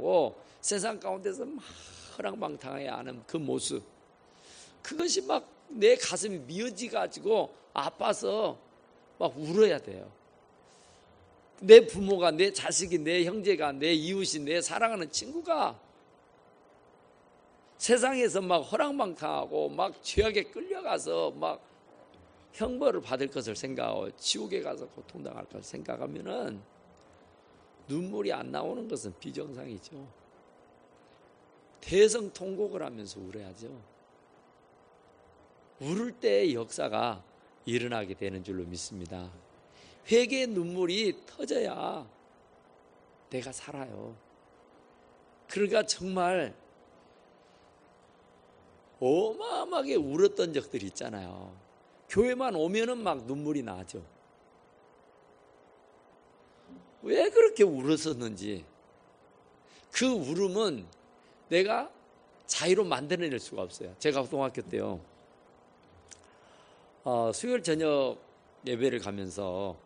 하고 세상 가운데서 막 허랑방탕해야 하는 그 모습, 그것이 막 내 가슴이 미어지가지고 아파서 막 울어야 돼요. 내 부모가, 내 자식이, 내 형제가, 내 이웃이, 내 사랑하는 친구가 세상에서 막 허랑방탕하고 막 죄악에 끌려가서 막 형벌을 받을 것을 생각하고 지옥에 가서 고통당할 것을 생각하면은 눈물이 안 나오는 것은 비정상이죠. 대성통곡을 하면서 울어야죠. 울을 때의 역사가 일어나게 되는 줄로 믿습니다. 회개의 눈물이 터져야 내가 살아요. 그러니까 정말 어마어마하게 울었던 적들이 있잖아요. 교회만 오면은 막 눈물이 나죠. 왜 그렇게 울었었는지, 그 울음은 내가 자유로 만들어낼 수가 없어요. 제가 고등학교 때요, 수요일 저녁 예배를 가면서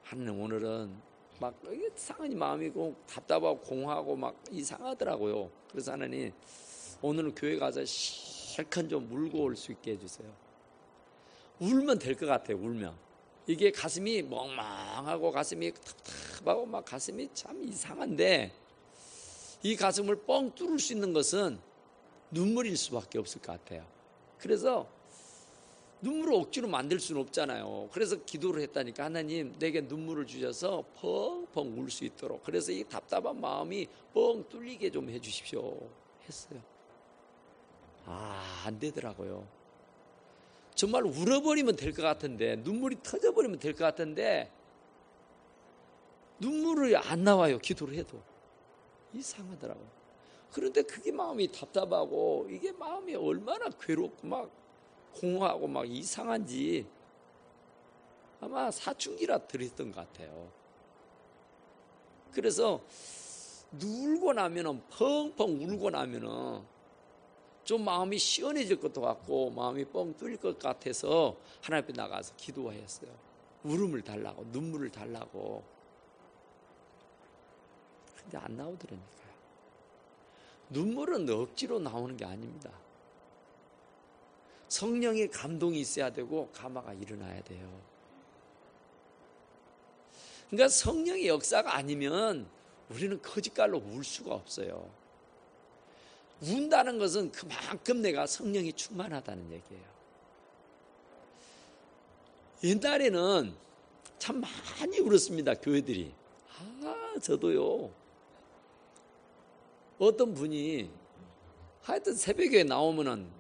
하나님, 오늘은 막 이상한 마음이고 답답하고 공허하고 막 이상하더라고요. 그래서 하나님, 오늘은 교회 가서 실컷 좀 울고 올 수 있게 해주세요. 울면 될 것 같아요. 울면 이게 가슴이 멍멍하고 가슴이 답답하고 막 가슴이 참 이상한데, 이 가슴을 뻥 뚫을 수 있는 것은 눈물일 수밖에 없을 것 같아요. 그래서 눈물을 억지로 만들 수는 없잖아요. 그래서 기도를 했다니까, 하나님 내게 눈물을 주셔서 펑펑 울 수 있도록, 그래서 이 답답한 마음이 뻥 뚫리게 좀 해주십시오 했어요. 안 되더라고요. 정말 울어버리면 될 것 같은데, 눈물이 터져버리면 될 것 같은데 눈물이 안 나와요. 기도를 해도 이상하더라고요. 그런데 그게 마음이 답답하고 이게 마음이 얼마나 괴롭고 막 공허하고 막 이상한지 아마 사춘기라 들었던 것 같아요. 그래서 울고 나면은, 펑펑 울고 나면은 좀 마음이 시원해질 것도 같고 마음이 뻥 뚫릴 것 같아서 하나님 앞에 나가서 기도했어요. 울음을 달라고, 눈물을 달라고. 근데 안 나오더라니까요. 눈물은 억지로 나오는 게 아닙니다. 성령의 감동이 있어야 되고 감화가 일어나야 돼요. 그러니까 성령의 역사가 아니면 우리는 거짓말로 울 수가 없어요. 운다는 것은 그만큼 내가 성령이 충만하다는 얘기예요. 옛날에는 참 많이 울었습니다. 교회들이. 저도요. 어떤 분이 하여튼 새벽에 나오면은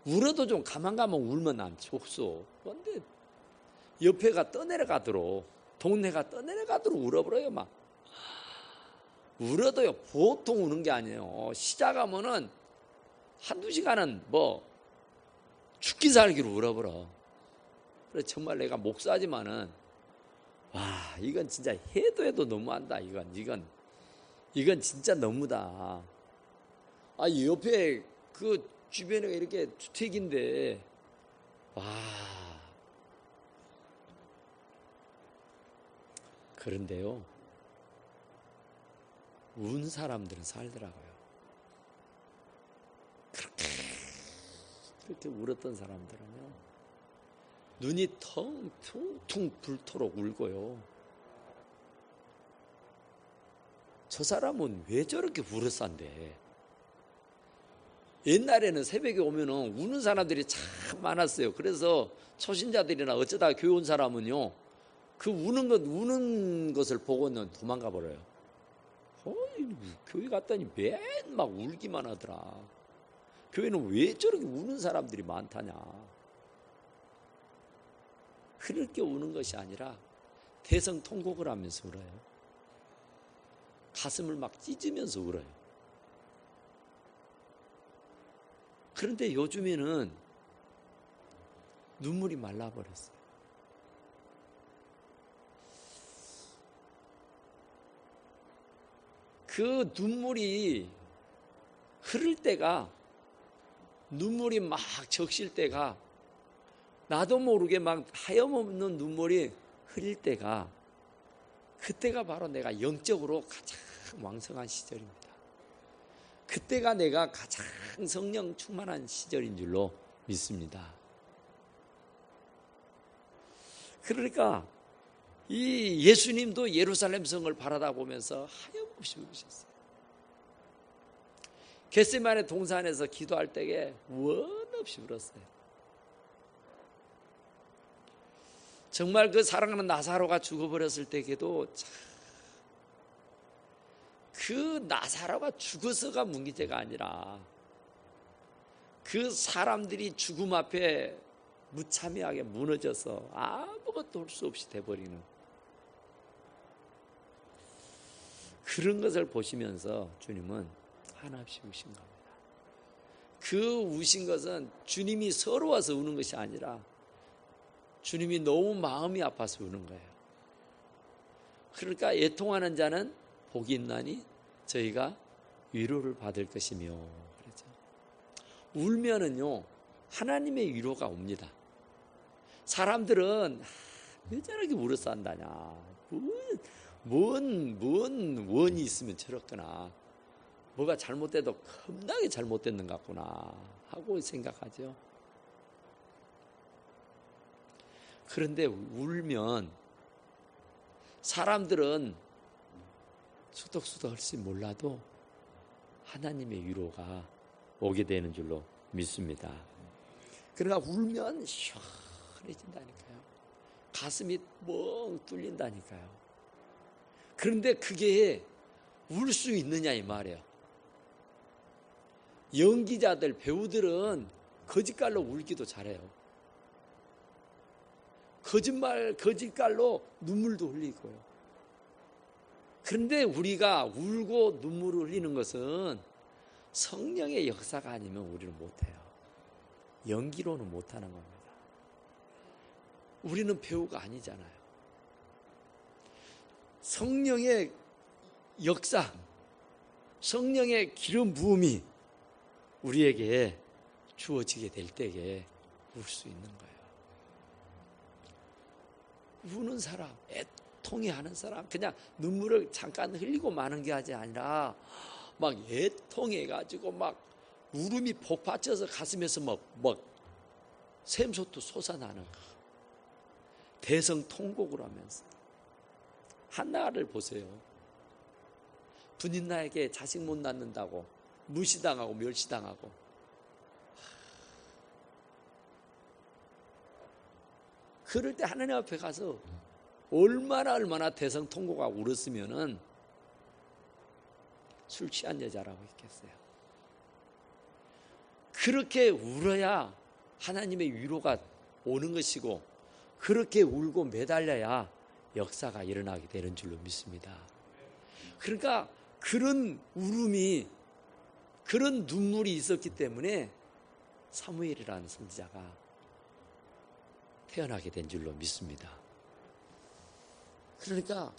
울어도 좀 가만 울면 난 좋소. 그런데 옆에가 떠내려가도록, 동네가 떠내려가도록 울어버려요. 막 울어도요, 보통 우는 게 아니에요. 시작하면은 한두 시간은 뭐 죽기 살기로 울어버려. 그래서 정말 내가 목사지만은, 와, 이건 진짜 해도 너무한다. 이건 진짜 너무다. 옆에 그 주변에 이렇게 주택인데, 와. 그런데요, 운 사람들은 살더라고요. 그렇게 울었던 사람들은요, 눈이 텅텅 붉도록 울고요. 저 사람은 왜 저렇게 울었싼데? 옛날에는 새벽에 오면은 우는 사람들이 참 많았어요. 그래서 초신자들이나 어쩌다가 교회 온 사람은요, 그 우는 것을 보고는 도망가 버려요. 교회 갔더니 맨 막 울기만 하더라. 교회는 왜 저렇게 우는 사람들이 많다냐. 그렇게 우는 것이 아니라 대성통곡을 하면서 울어요. 가슴을 막 찢으면서 울어요. 그런데 요즘에는 눈물이 말라버렸어요. 그 눈물이 흐를 때가, 눈물이 막 적실 때가, 나도 모르게 막 하염없는 눈물이 흐릴 때가, 그때가 바로 내가 영적으로 가장 왕성한 시절입니다. 그때가 내가 가장 성령 충만한 시절인 줄로 믿습니다. 그러니까 이 예수님도 예루살렘 성을 바라다 보면서 하염없이 울으셨어요. 겟세마네 동산에서 기도할 때에 원 없이 울었어요. 정말 그 사랑하는 나사로가 죽어버렸을 때에도 그 나사로가 죽어서가 문제가 아니라 그 사람들이 죽음 앞에 무참하게 무너져서 아무것도 할 수 없이 돼버리는 그런 것을 보시면서 주님은 한없이 우신 겁니다. 그 우신 것은 주님이 서러워서 우는 것이 아니라 주님이 너무 마음이 아파서 우는 거예요. 그러니까 애통하는 자는 복이 있나니 저희가 위로를 받을 것이며 그렇죠. 울면은요 하나님의 위로가 옵니다. 사람들은 왜 저렇게 울어서 한다냐, 뭔 원이 있으면 저렇구나, 뭐가 잘못돼도 겁나게 잘못됐는 것 같구나 하고 생각하죠. 그런데 울면 사람들은 수덕수덕 할지 몰라도 하나님의 위로가 오게 되는 줄로 믿습니다. 그러니까 울면 시원해진다니까요. 가슴이 뻥 뚫린다니까요. 그런데 그게 울 수 있느냐 이 말이에요. 연기자들, 배우들은 거짓말로 울기도 잘해요. 거짓말로 눈물도 흘리고요. 그런데 우리가 울고 눈물을 흘리는 것은 성령의 역사가 아니면 우리는 못해요. 연기로는 못하는 겁니다. 우리는 배우가 아니잖아요. 성령의 역사, 성령의 기름 부음이 우리에게 주어지게 될 때에 울 수 있는 거예요. 우는 사람, 애통해하는 사람, 그냥 눈물을 잠깐 흘리고 마는 게 아니라 막 애통해가지고 막 울음이 폭받쳐서 가슴에서 막 샘솟도 솟아나는 거. 대성통곡을 하면서 한나를 보세요. 분인나에게 자식 못 낳는다고 무시당하고 멸시당하고 그럴 때 하나님 앞에 가서 얼마나 대성통곡하고 울었으면은 술 취한 여자라고 했겠어요. 그렇게 울어야 하나님의 위로가 오는 것이고 그렇게 울고 매달려야 역사가 일어나게 되는 줄로 믿습니다. 그러니까 그런 울음이, 그런 눈물이 있었기 때문에 사무엘이라는 선지자가 태어나게 된 줄로 믿습니다. 그러니까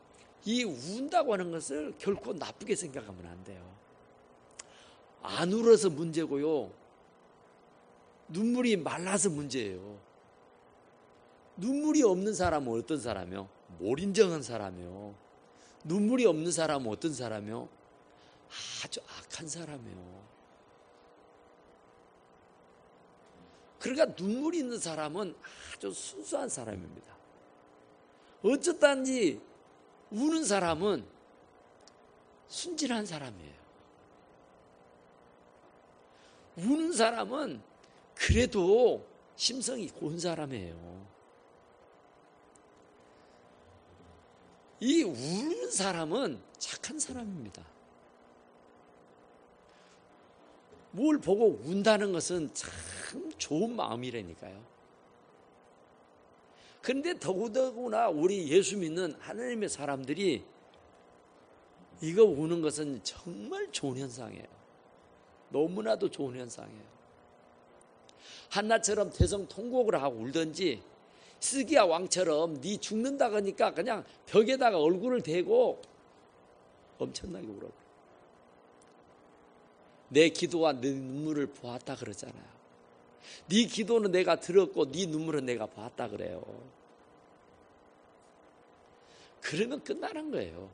이 운다고 하는 것을 결코 나쁘게 생각하면 안 돼요. 안 울어서 문제고요. 눈물이 말라서 문제예요. 눈물이 없는 사람은 어떤 사람이요? 몰인정한 사람이요. 눈물이 없는 사람은 어떤 사람이요? 아주 악한 사람이요. 그러니까 눈물이 있는 사람은 아주 순수한 사람입니다. 어쩌다든지 우는 사람은 순진한 사람이에요. 우는 사람은 그래도 심성이 고운 사람이에요. 이 우는 사람은 착한 사람입니다. 뭘 보고 운다는 것은 참 좋은 마음이라니까요. 그런데 더구나 우리 예수 믿는 하나님의 사람들이 이거 우는 것은 정말 좋은 현상이에요. 너무나도 좋은 현상이에요. 한나처럼 대성통곡을 하고 울든지 스기야 왕처럼 네 죽는다 그러니까 그냥 벽에다가 얼굴을 대고 엄청나게 울어. 내 기도와 네 눈물을 보았다 그러잖아요. 네 기도는 내가 들었고 네 눈물은 내가 봤다 그래요. 그러면 끝나는 거예요.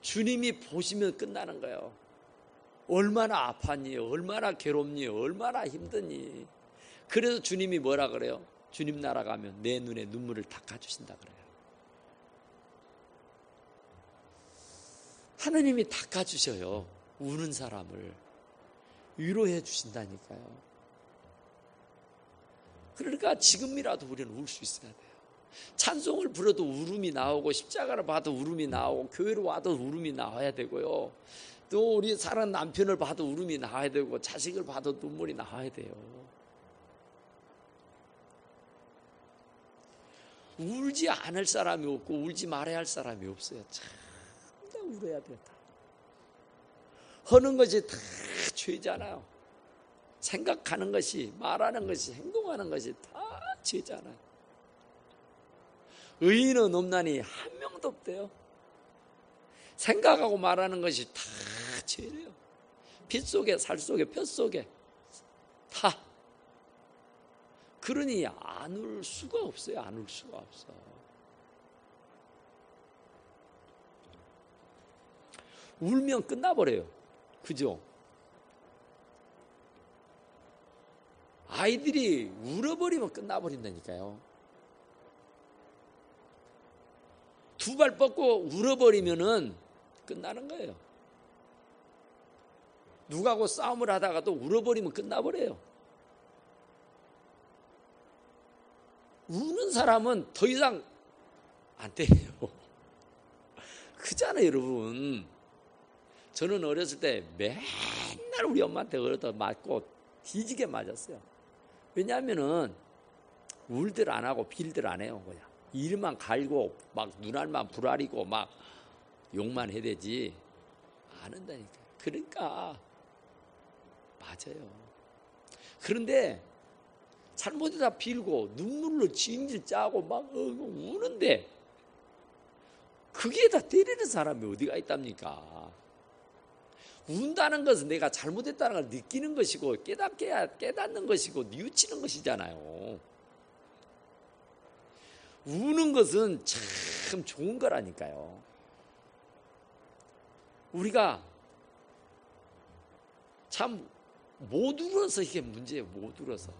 주님이 보시면 끝나는 거예요. 얼마나 아팠니? 얼마나 괴롭니? 얼마나 힘드니? 그래서 주님이 뭐라 그래요? 주님 나라 가면 내 눈에 눈물을 닦아주신다 그래요. 하나님이 닦아주셔요. 우는 사람을 위로해 주신다니까요. 그러니까 지금이라도 우리는 울 수 있어야 돼요. 찬송을 불러도 울음이 나오고, 십자가를 봐도 울음이 나오고, 교회로 와도 울음이 나와야 되고요. 또 우리 사랑하는 남편을 봐도 울음이 나와야 되고, 자식을 봐도 눈물이 나와야 돼요. 울지 않을 사람이 없고 울지 말아야 할 사람이 없어요. 참 다 울어야 된다. 하는 것이 다 죄잖아요. 생각하는 것이, 말하는 것이, 행동하는 것이 다 죄잖아요. 의인은 없나니 한 명도 없대요. 생각하고 말하는 것이 다 죄래요. 피 속에 살 속에 뼈 속에 다. 그러니 안 울 수가 없어요. 안 울 수가 없어. 울면 끝나버려요. 그죠? 아이들이 울어버리면 끝나버린다니까요. 두 발 뻗고 울어버리면은 끝나는 거예요. 누가하고 싸움을 하다가도 울어버리면 끝나버려요. 우는 사람은 더 이상 안 돼요. 그잖아요, 여러분. 저는 어렸을 때 맨날 우리 엄마한테 얻어 맞고 뒤지게 맞았어요. 왜냐하면은 울들 안 하고 빌들 안 해요. 그냥 일만 갈고 막 눈알만 부라리고 막 욕만 해대지 안 한다니까. 그러니까 맞아요. 그런데 잘못하다 빌고 눈물로 진질 짜고 막 우는데 그게 다 때리는 사람이 어디가 있답니까? 운다는 것은 내가 잘못했다는 걸 느끼는 것이고 깨닫는 것이고 뉘우치는 것이잖아요. 우는 것은 참 좋은 거라니까요. 우리가 참 못 울어서 이게 문제예요. 못 울어서.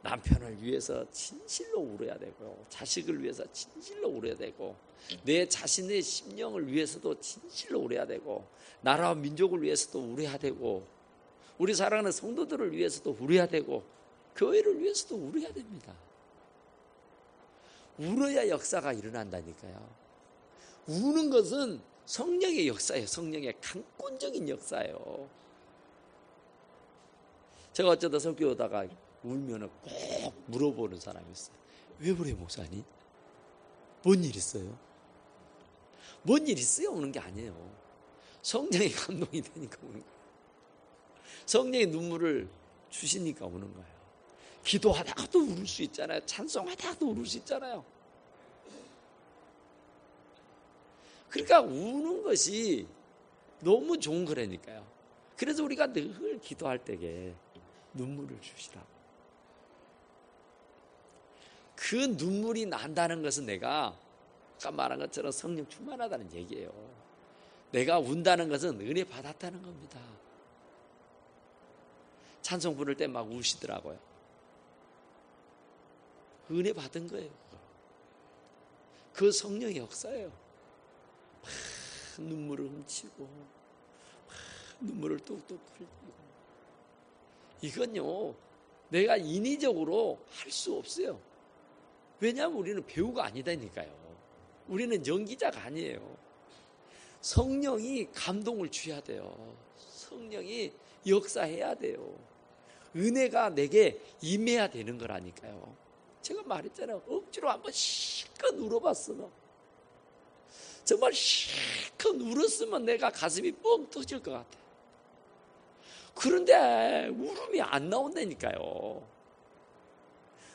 남편을 위해서 진실로 울어야 되고, 자식을 위해서 진실로 울어야 되고, 내 자신의 심령을 위해서도 진실로 울어야 되고, 나라와 민족을 위해서도 울어야 되고, 우리 사랑하는 성도들을 위해서도 울어야 되고, 교회를 위해서도 울어야 됩니다. 울어야 역사가 일어난다니까요. 우는 것은 성령의 역사예요. 성령의 강권적인 역사예요. 제가 어쩌다 설교 오다가 울면은 꼭 물어보는 사람이 있어요. 왜 그래, 목사님? 뭔 일 있어요? 뭔 일 있어요? 우는 게 아니에요. 성령의 감동이 되니까 우는 거예요. 성령의 눈물을 주시니까 우는 거예요. 기도하다가도 울을 수 있잖아요. 찬송하다가도 울을 수 있잖아요. 그러니까 우는 것이 너무 좋은 거라니까요. 그래서 우리가 늘 기도할 때에 눈물을 주시라고. 그 눈물이 난다는 것은 내가 아까 말한 것처럼 성령 충만하다는 얘기예요. 내가 운다는 것은 은혜 받았다는 겁니다. 찬송 부를 때 막 우시더라고요. 은혜 받은 거예요. 그 성령의 역사예요. 막 눈물을 훔치고 막 눈물을 뚝뚝 흘리고. 이건요, 내가 인위적으로 할 수 없어요. 왜냐하면 우리는 배우가 아니다니까요. 우리는 연기자가 아니에요. 성령이 감동을 줘야 돼요. 성령이 역사해야 돼요. 은혜가 내게 임해야 되는 거라니까요. 제가 말했잖아요. 억지로 한번 실컷 울어봤으면, 정말 실컷 울었으면 내가 가슴이 뻥 터질 것 같아요. 그런데 울음이 안 나온다니까요.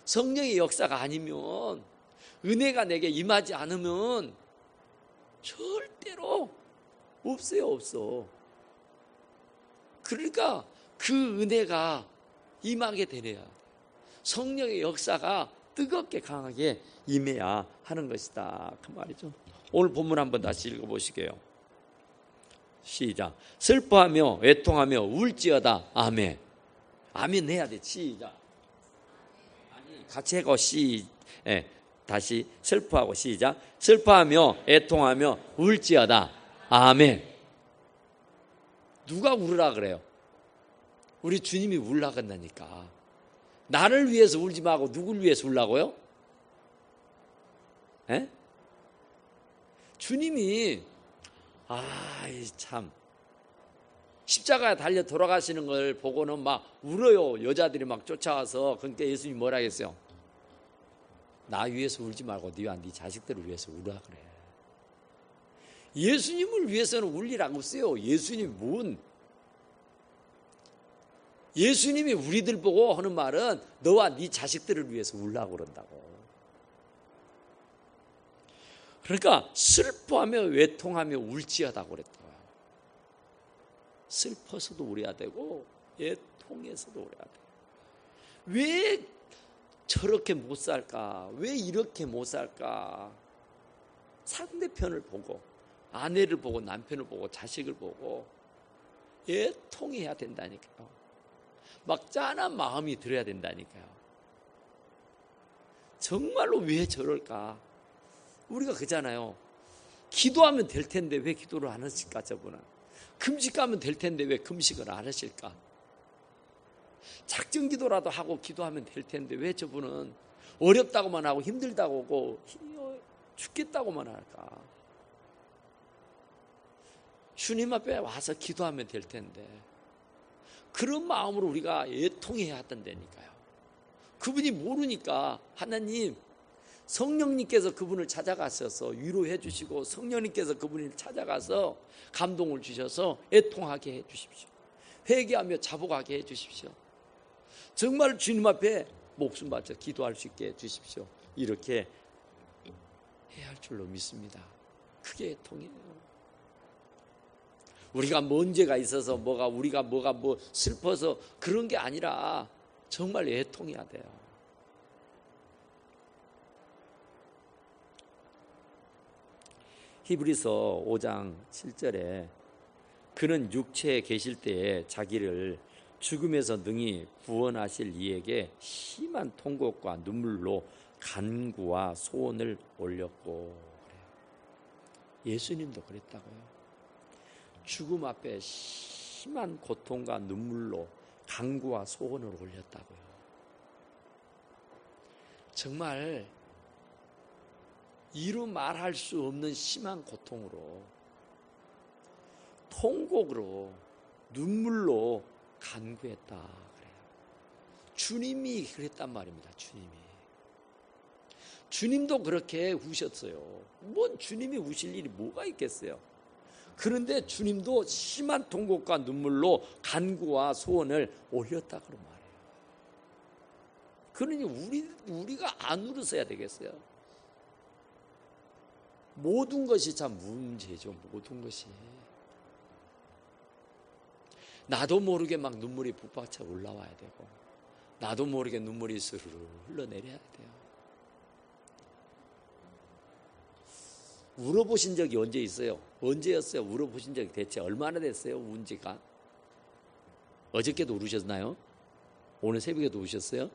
성령의 역사가 아니면, 은혜가 내게 임하지 않으면 절대로 없어요. 없어. 그러니까 그 은혜가 임하게 되네요. 성령의 역사가 뜨겁게 강하게 임해야 하는 것이다, 그 말이죠. 오늘 본문 한번 다시 읽어보시게요. 시작. 슬퍼하며 애통하며 울지어다. 아멘. 아멘 해야 돼. 시작. 아니, 같이 해고 다시 슬퍼하고 시작. 슬퍼하며 애통하며 울지어다. 아멘. 누가 울으라 그래요? 우리 주님이 울라 그런다니까. 나를 위해서 울지 말고 누굴 위해서 울라고요? 에? 주님이 참 십자가에 달려 돌아가시는 걸 보고는 막 울어요. 여자들이 막 쫓아와서. 그러니까 예수님이 뭐라 했어요? 나 위해서 울지 말고 네 자식들을 위해서 울으라 그래. 예수님을 위해서는 울 일 없어요. 예수님이 우리들 보고 하는 말은 너와 네 자식들을 위해서 울라고 그런다고. 그러니까 슬퍼하며 외통하며 울지어다고 그랬다고요. 슬퍼서도 울어야 되고 애통해서도 울어야 돼요. 왜 저렇게 못 살까? 왜 이렇게 못 살까? 상대편을 보고 아내를 보고 남편을 보고 자식을 보고 애통해야 된다니까요. 막 짠한 마음이 들어야 된다니까요. 정말로 왜 저럴까? 우리가 그잖아요. 기도하면 될 텐데 왜 기도를 안 하실까 저분은? 금식하면 될 텐데 왜 금식을 안 하실까? 작정 기도라도 하고 기도하면 될 텐데 왜 저분은 어렵다고만 하고 힘들다고 하고 죽겠다고만 할까? 주님 앞에 와서 기도하면 될 텐데 그런 마음으로 우리가 애통해야 한다니까요. 그분이 모르니까 하나님 성령님께서 그분을 찾아가셔서 위로해 주시고 성령님께서 그분을 찾아가서 감동을 주셔서 애통하게 해 주십시오. 회개하며 자복하게 해 주십시오. 정말 주님 앞에 목숨 바쳐 기도할 수 있게 해 주십시오. 이렇게 해야 할 줄로 믿습니다. 그게 애통이에요. 우리가 문제가 있어서 우리가 슬퍼서 그런 게 아니라 정말 애통해야 돼요. 히브리서 5장 7절에 그는 육체에 계실 때에 자기를 죽음에서 능히 구원하실 이에게 심한 통곡과 눈물로 간구와 소원을 올렸고 그래요. 예수님도 그랬다고요. 죽음 앞에 심한 고통과 눈물로 간구와 소원을 올렸다고요. 정말 이루 말할 수 없는 심한 고통으로 통곡으로 눈물로 간구했다 그래요. 주님이 그랬단 말입니다. 주님도 그렇게 우셨어요. 뭔 주님이 우실 일이 뭐가 있겠어요. 그런데 주님도 심한 통곡과 눈물로 간구와 소원을 올렸다 그런 말이에요. 그러니 우리가 안 울어서야 되겠어요. 모든 것이 참 문제죠. 모든 것이. 나도 모르게 막 눈물이 북받쳐 올라와야 되고 나도 모르게 눈물이 스르르 흘러내려야 돼요. 울어보신 적이 언제 있어요? 언제였어요? 울어보신 적이 대체 얼마나 됐어요? 운 지가? 어저께도 울으셨나요? 오늘 새벽에도 우셨어요?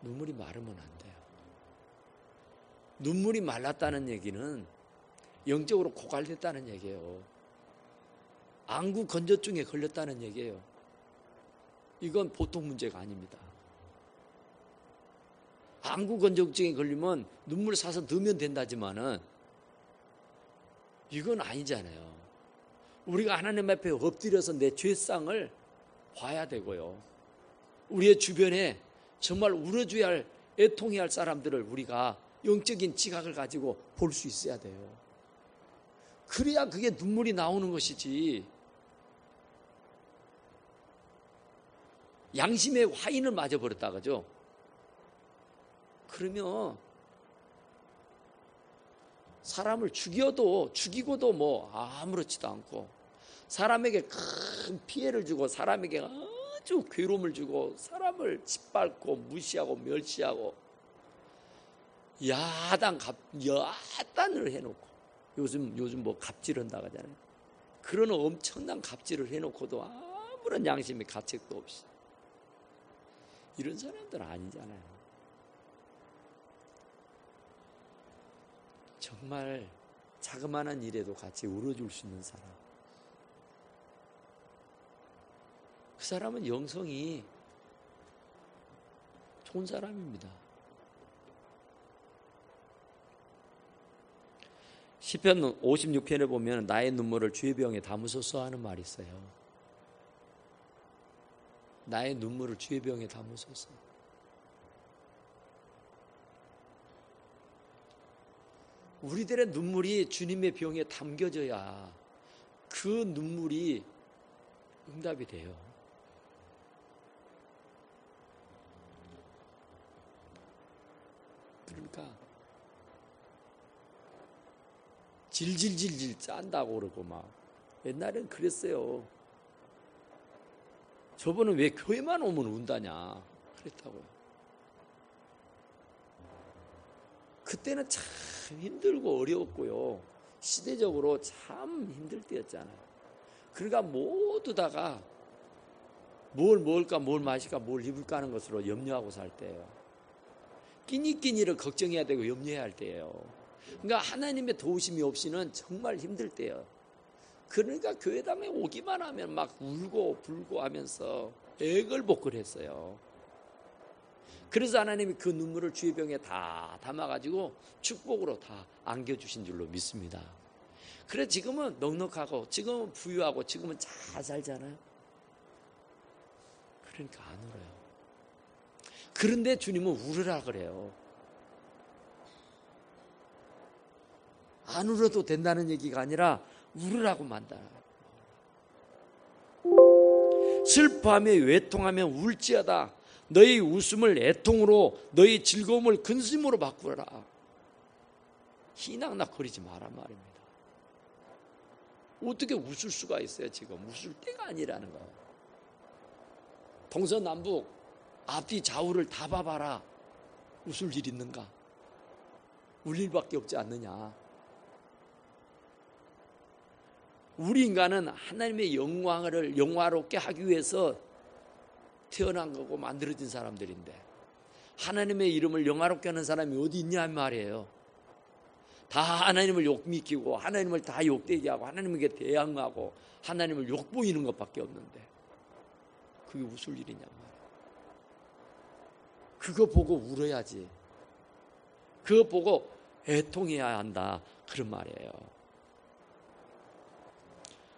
눈물이 마르면 안 돼요. 눈물이 말랐다는 얘기는 영적으로 고갈됐다는 얘기예요. 안구 건조증에 걸렸다는 얘기예요. 이건 보통 문제가 아닙니다. 안구 건조증에 걸리면 눈물 사서 넣으면 된다지만은 이건 아니잖아요. 우리가 하나님 앞에 엎드려서 내 죄상을 봐야 되고요. 우리의 주변에 정말 울어줘야 할, 애통해야 할 사람들을 우리가 영적인 지각을 가지고 볼 수 있어야 돼요. 그래야 그게 눈물이 나오는 것이지. 양심의 화인을 맞아버렸다 그죠? 그러면 사람을 죽이고도 뭐 아무렇지도 않고 사람에게 큰 피해를 주고 사람에게 아주 괴로움을 주고 사람을 짓밟고 무시하고 멸시하고 야단을 해놓고 요즘 뭐 갑질한다고 하잖아요. 그런 엄청난 갑질을 해놓고도 아무런 양심의 가책도 없이 이런 사람들 아니잖아요. 정말 자그마한 일에도 같이 울어줄 수 있는 사람. 그 사람은 영성이 좋은 사람입니다. 시편 56편에 보면 나의 눈물을 주의 병에 담으소서 하는 말이 있어요. 나의 눈물을 주의 병에 담으소서. 우리들의 눈물이 주님의 병에 담겨져야 그 눈물이 응답이 돼요. 그러니까 질질질질 짠다고 그러고 막 옛날엔 그랬어요. 저번은 왜 교회만 오면 운다냐 그랬다고요. 그때는 참 힘들고 어려웠고요. 시대적으로 참 힘들 때였잖아요. 그러니까 모두 다가 뭘 먹을까 뭘 마실까 뭘 입을까 하는 것으로 염려하고 살 때예요. 끼니끼니를 걱정해야 되고 염려해야 할 때예요. 그러니까 하나님의 도우심이 없이는 정말 힘들 때예요. 그러니까 교회당에 오기만 하면 막 울고 불고 하면서 애걸복걸 했어요. 그래서 하나님이 그 눈물을 주의 병에 다 담아가지고 축복으로 다 안겨주신 줄로 믿습니다. 그래 지금은 넉넉하고 지금은 부유하고 지금은 잘 살잖아요. 그러니까 안 울어요. 그런데 주님은 울으라 그래요. 안 울어도 된다는 얘기가 아니라 울으라고 만다. 슬퍼하며 외통하며 울지어다. 너희 웃음을 애통으로 너희 즐거움을 근심으로 바꾸라. 희낙낙거리지 마란 말입니다. 어떻게 웃을 수가 있어요? 지금 웃을 때가 아니라는 거예요. 동서남북 앞뒤 좌우를 다 봐봐라. 웃을 일 있는가? 울 일밖에 없지 않느냐. 우리 인간은 하나님의 영광을 영화롭게 하기 위해서 태어난 거고 만들어진 사람들인데 하나님의 이름을 영화롭게 하는 사람이 어디 있냐 말이에요. 다 하나님을 욕미키고 하나님을 다 욕되게 하고 하나님에게 대항하고 하나님을 욕보이는 것밖에 없는데 그게 웃을 일이냐 말이에요. 그거 보고 울어야지. 그거 보고 애통해야 한다. 그런 말이에요.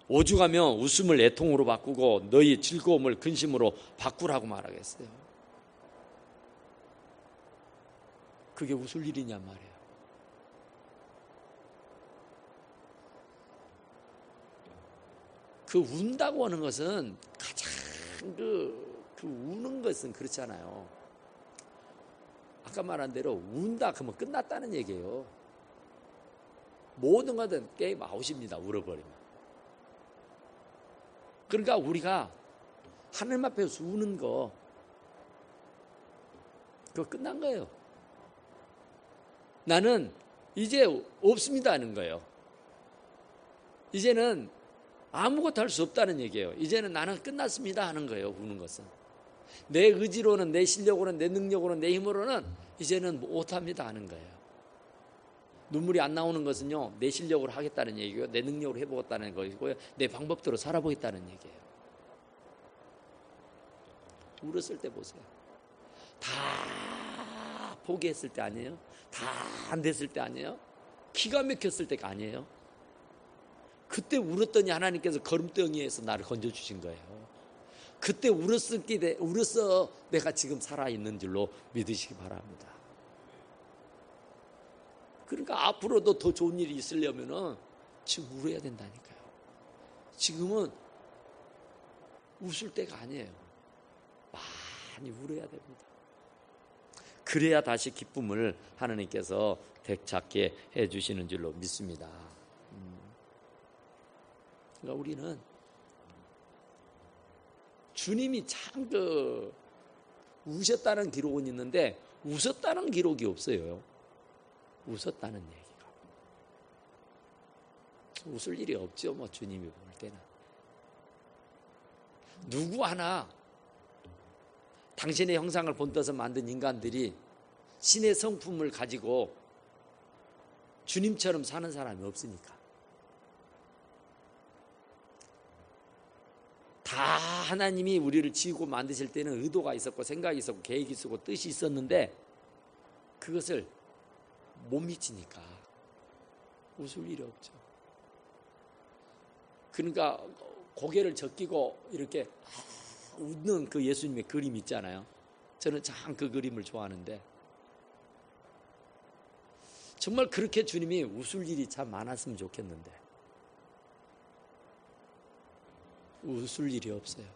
오죽하며 웃음을 애통으로 바꾸고 너희 즐거움을 근심으로 바꾸라고 말하겠어요. 그게 웃을 일이냐 말이에요. 그 운다고 하는 것은 가장 그 우는 것은 그렇잖아요. 아까 말한 대로 운다 그러면 끝났다는 얘기예요. 모든 것은 게임 아웃입니다. 울어버리면. 그러니까 우리가 하나님 앞에서 우는 거 그거 끝난 거예요. 나는 이제 없습니다 하는 거예요. 이제는 아무것도 할 수 없다는 얘기예요. 이제는 나는 끝났습니다 하는 거예요. 우는 것은 내 의지로는 내 실력으로는 내 능력으로는 내 힘으로는 이제는 못합니다 하는 거예요. 눈물이 안 나오는 것은요, 내 실력으로 하겠다는 얘기고요, 내 능력으로 해보겠다는 것이고요, 내 방법대로 살아보겠다는 얘기예요. 울었을 때 보세요. 다 포기했을 때 아니에요? 다 안 됐을 때 아니에요? 기가 막혔을 때가 아니에요? 그때 울었더니 하나님께서 걸음덩이에서 나를 건져주신 거예요. 그때 울었어 내가 지금 살아있는 줄로 믿으시기 바랍니다. 그러니까 앞으로도 더 좋은 일이 있으려면은 지금 울어야 된다니까요. 지금은 웃을 때가 아니에요. 많이 울어야 됩니다. 그래야 다시 기쁨을 하나님께서 되찾게 해주시는 줄로 믿습니다. 그러니까 우리는 주님이 참 우셨다는 기록은 있는데 웃었다는 기록이 없어요. 웃었다는 얘기가. 웃을 일이 없죠, 뭐 주님이 볼 때는. 누구 하나 당신의 형상을 본떠서 만든 인간들이 신의 성품을 가지고 주님처럼 사는 사람이 없으니까. 다 하나님이 우리를 지으고 만드실 때는 의도가 있었고 생각이 있었고 계획이 있었고 뜻이 있었는데 그것을 못 미치니까 웃을 일이 없죠. 그러니까 고개를 적기고 이렇게 웃는 그 예수님의 그림 있잖아요. 저는 참 그 그림을 좋아하는데 정말 그렇게 주님이 웃을 일이 참 많았으면 좋겠는데 웃을 일이 없어요.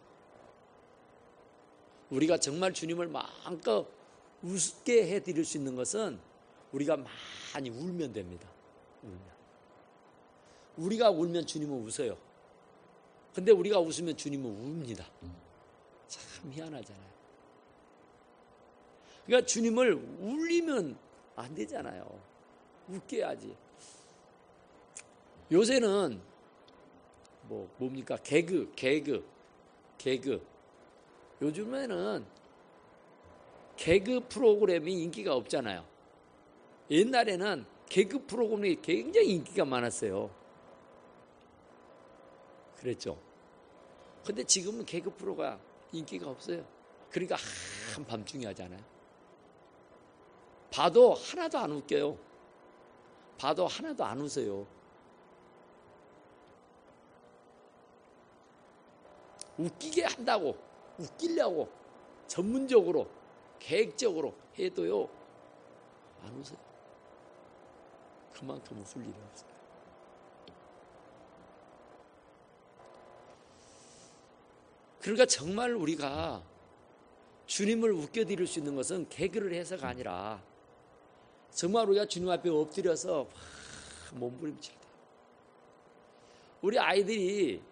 우리가 정말 주님을 마음껏 웃게 해드릴 수 있는 것은 우리가 많이 울면 됩니다. 울면. 우리가 울면 주님은 웃어요. 근데 우리가 웃으면 주님은 웁니다. 참 희한하잖아요. 그러니까 주님을 울리면 안 되잖아요. 웃게 해야지. 요새는 뭡니까? 개그. 요즘에는 개그 프로그램이 인기가 없잖아요. 옛날에는 개그 프로그램이 굉장히 인기가 많았어요. 그랬죠. 근데 지금은 개그 프로가 인기가 없어요. 그러니까 한밤중에 하잖아요. 봐도 하나도 안 웃겨요. 봐도 하나도 안 웃어요. 웃기게 한다고, 웃기려고 전문적으로, 계획적으로 해도요, 안 웃어요. 그만큼 웃을 일이 없어요. 그러니까 정말 우리가 주님을 웃겨드릴 수 있는 것은 개그를 해서가 아니라 정말 우리가 주님 앞에 엎드려서 몸부림칠 때 우리 아이들이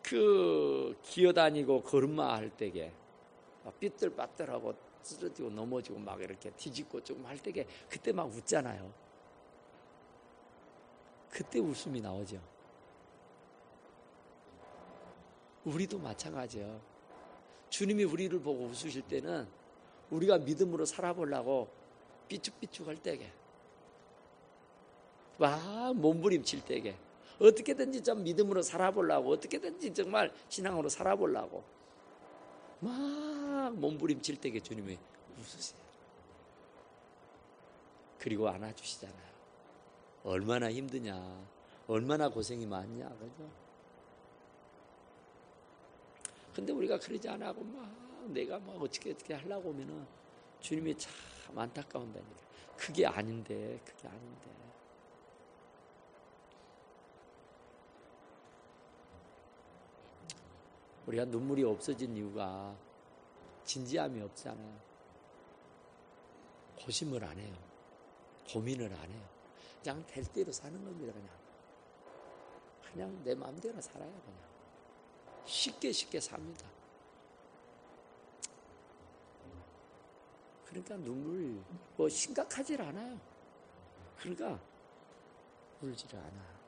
그 기어다니고 걸음마 할 때게 삐뚤빠뚤하고 쓰러지고 넘어지고 막 이렇게 뒤집고 조금 할 때게 그때 막 웃잖아요. 그때 웃음이 나오죠. 우리도 마찬가지예요. 주님이 우리를 보고 웃으실 때는 우리가 믿음으로 살아보려고 삐죽삐죽할 때게 막 몸부림칠 때게 어떻게든지 좀 믿음으로 살아보려고 어떻게든지 정말 신앙으로 살아보려고 막 몸부림칠 때게 주님이 웃으세요. 그리고 안아주시잖아요. 얼마나 힘드냐, 얼마나 고생이 많냐, 그죠? 근데 우리가 그러지 않아 하고 막 내가 막 어떻게 하려고 하면은 주님이 참 안타까운다니까. 그게 아닌데. 우리가 눈물이 없어진 이유가 진지함이 없잖아요. 고심을 안 해요. 고민을 안 해요. 그냥 될 대로 사는 겁니다. 그냥 내 마음대로 살아요. 그냥 쉽게 삽니다. 그러니까 눈물 심각하질 않아요. 그러니까 울지를 않아요.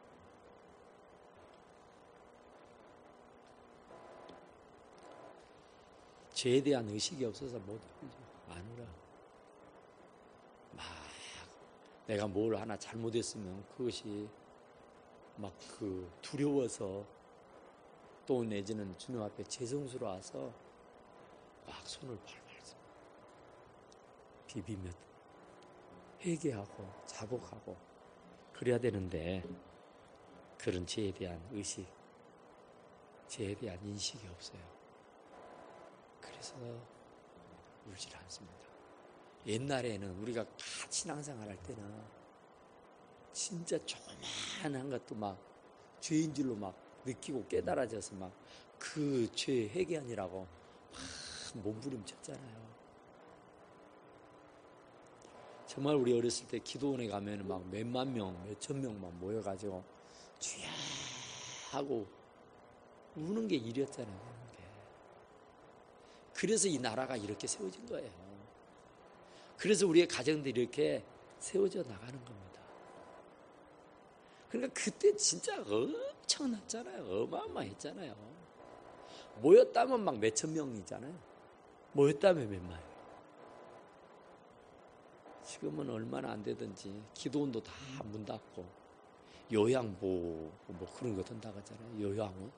죄에 대한 의식이 없어서 못 울죠. 안 울어. 막 내가 뭘 하나 잘못했으면 그것이 막 두려워서 또 내지는 주님 앞에 죄송스러워서 막 손을 발발 비비며 회개하고 자복하고 그래야 되는데 그런 죄에 대한 의식, 죄에 대한 인식이 없어요. 그래서 울질 않습니다. 옛날에는 우리가 같이 신앙생활 할 때는 진짜 조그만한 것도 막 죄인 줄로 막 느끼고 깨달아져서 막 그 죄 회개하느라고 막 몸부림쳤잖아요. 정말 우리 어렸을 때 기도원에 가면 막 몇만 명, 몇천 명만 모여가지고 주야 하고 우는 게 일이었잖아요. 우는 게. 그래서 이 나라가 이렇게 세워진 거예요. 그래서 우리의 가정들이 이렇게 세워져 나가는 겁니다. 그러니까 그때 진짜 엄청났잖아요. 어마어마했잖아요. 모였다면 막 몇천 명이잖아요. 모였다면 몇 마리. 지금은 얼마나 안 되든지 기도원도 다 문 닫고 요양보 뭐 그런 거 든다고 하잖아요. 요양원.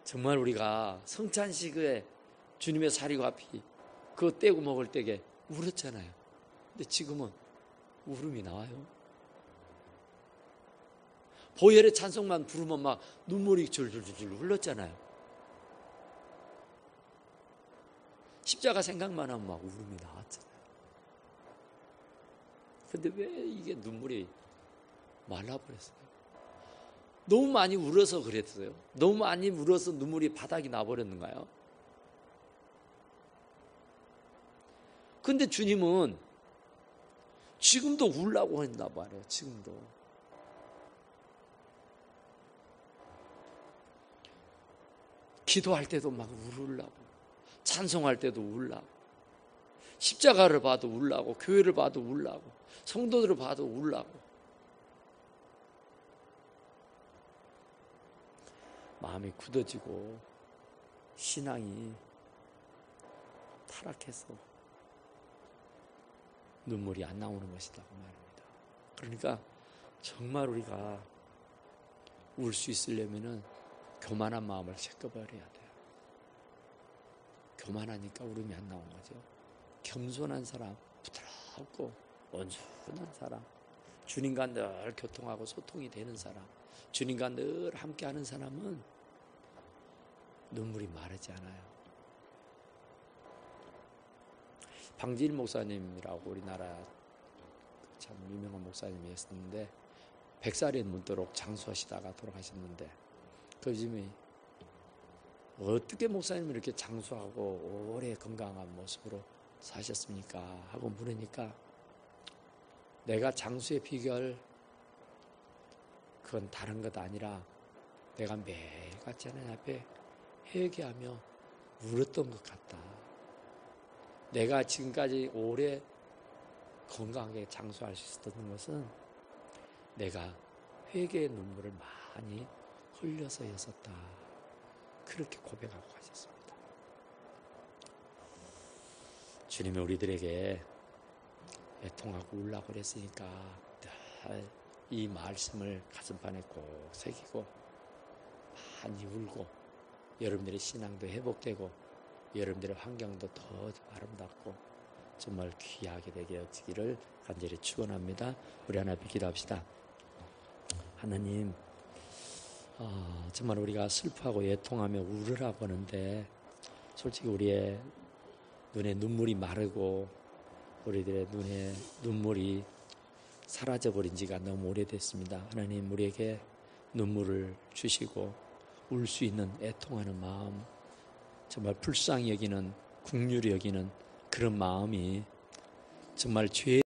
정말 우리가 성찬식에 주님의 사리와 피 그거 떼고 먹을 때에 울었잖아요. 근데 지금은 울음이 나와요. 보혈의 찬송만 부르면 막 눈물이 줄줄줄 흘렀잖아요. 십자가 생각만 하면 막 울음이 나왔잖아요. 근데 왜 이게 눈물이 말라버렸어요? 너무 많이 울어서 그랬어요. 너무 많이 울어서 눈물이 바닥이 나버렸는가요? 근데 주님은 지금도 울라고 했나 봐요. 지금도. 기도할 때도 막 울으려고, 찬송할 때도 울라고, 십자가를 봐도 울라고, 교회를 봐도 울라고, 성도들을 봐도 울라고. 마음이 굳어지고 신앙이 타락해서 눈물이 안 나오는 것이라고 말합니다. 그러니까 정말 우리가 울 수 있으려면은 교만한 마음을 제껴버려야 돼요. 교만하니까 울음이 안 나온 거죠. 겸손한 사람, 부드럽고 온순한 사람, 주님과 늘 교통하고 소통이 되는 사람, 주님과 늘 함께하는 사람은 눈물이 마르지 않아요. 방지일 목사님이라고 우리나라 참 유명한 목사님이었는데 100살이 넘도록 장수하시다가 돌아가셨는데 그분이 어떻게 목사님이 이렇게 장수하고 오래 건강한 모습으로 사셨습니까? 하고 물으니까 내가 장수의 비결 그건 다른 것 아니라 내가 매일같이 하나님 앞에 회개하며 울었던 것 같다. 내가 지금까지 오래 건강하게 장수할 수 있었던 것은 내가 회개의 눈물을 많이 흘려서였었다. 그렇게 고백하고 가셨습니다. 주님이 우리들에게 애통하고 울라고 그랬으니까 늘 이 말씀을 가슴판에 꼭 새기고 많이 울고 여러분들의 신앙도 회복되고 여러분들의 환경도 더 아름답고 정말 귀하게 되게 되기를 간절히 축원합니다. 우리 하나님 기도합시다. 하나님, 정말 우리가 슬퍼하고 애통하며 울으라고 하는데 솔직히 우리의 눈에 눈물이 마르고 우리들의 눈에 눈물이 사라져버린 지가 너무 오래됐습니다. 하나님, 우리에게 눈물을 주시고 울 수 있는 애통하는 마음, 정말 불쌍히 여기는, 긍휼히 여기는 그런 마음이 정말 죄